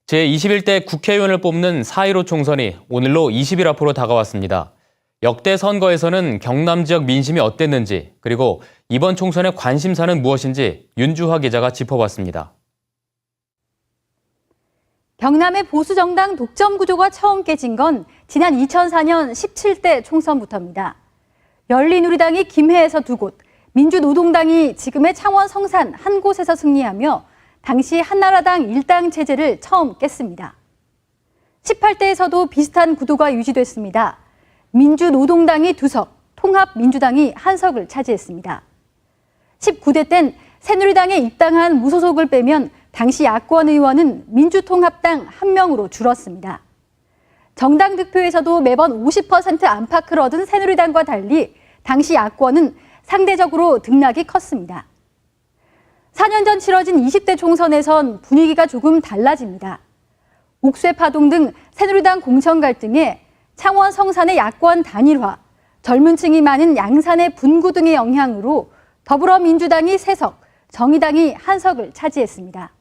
제21대 국회의원을 뽑는 4.15 총선이 오늘로 20일 앞으로 다가왔습니다. 역대 선거에서는 경남 지역 민심이 어땠는지, 그리고 이번 총선의 관심사는 무엇인지 윤주화 기자가 짚어봤습니다. 경남의 보수정당 독점 구조가 처음 깨진 건 지난 2004년 17대 총선부터입니다. 열린우리당이 김해에서 2곳, 민주노동당이 지금의 창원 성산 한 곳에서 승리하며 당시 한나라당 일당 체제를 처음 깼습니다. 18대에서도 비슷한 구도가 유지됐습니다. 민주노동당이 2석, 통합민주당이 1석을 차지했습니다. 19대 땐 새누리당에 입당한 무소속을 빼면 당시 야권 의원은 민주통합당 1명으로 줄었습니다. 정당 득표에서도 매번 50% 안팎을 얻은 새누리당과 달리 당시 야권은 상대적으로 등락이 컸습니다. 4년 전 치러진 20대 총선에선 분위기가 조금 달라집니다. 옥쇄 파동 등 새누리당 공천 갈등에 창원 성산의 야권 단일화, 젊은 층이 많은 양산의 분구 등의 영향으로 더불어민주당이 3석, 정의당이 1석을 차지했습니다.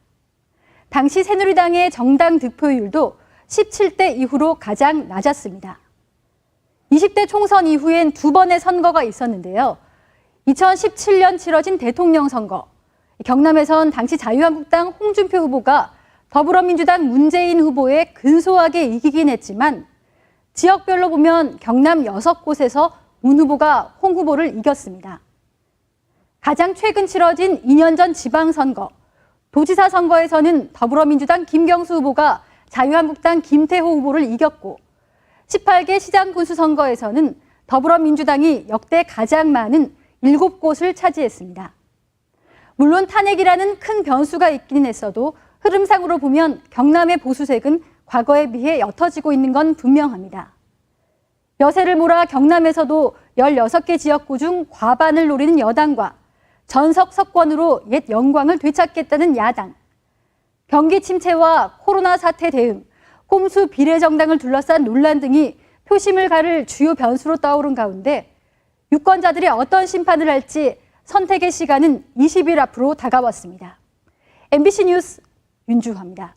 당시 새누리당의 정당 득표율도 17대 이후로 가장 낮았습니다. 20대 총선 이후엔 2번의 선거가 있었는데요. 2017년 치러진 대통령 선거, 경남에선 당시 자유한국당 홍준표 후보가 더불어민주당 문재인 후보에 근소하게 이기긴 했지만 지역별로 보면 경남 6곳에서 문 후보가 홍 후보를 이겼습니다. 가장 최근 치러진 2년 전 지방선거, 도지사 선거에서는 더불어민주당 김경수 후보가 자유한국당 김태호 후보를 이겼고 18개 시장 군수 선거에서는 더불어민주당이 역대 가장 많은 7곳을 차지했습니다. 물론 탄핵이라는 큰 변수가 있긴 했어도 흐름상으로 보면 경남의 보수색은 과거에 비해 옅어지고 있는 건 분명합니다. 여세를 몰아 경남에서도 16개 지역구 중 과반을 노리는 여당과 전석 석권으로 옛 영광을 되찾겠다는 야당, 경기 침체와 코로나 사태 대응, 꼼수 비례정당을 둘러싼 논란 등이 표심을 가를 주요 변수로 떠오른 가운데 유권자들이 어떤 심판을 할지 선택의 시간은 20일 앞으로 다가왔습니다. MBC 뉴스 윤주화입니다.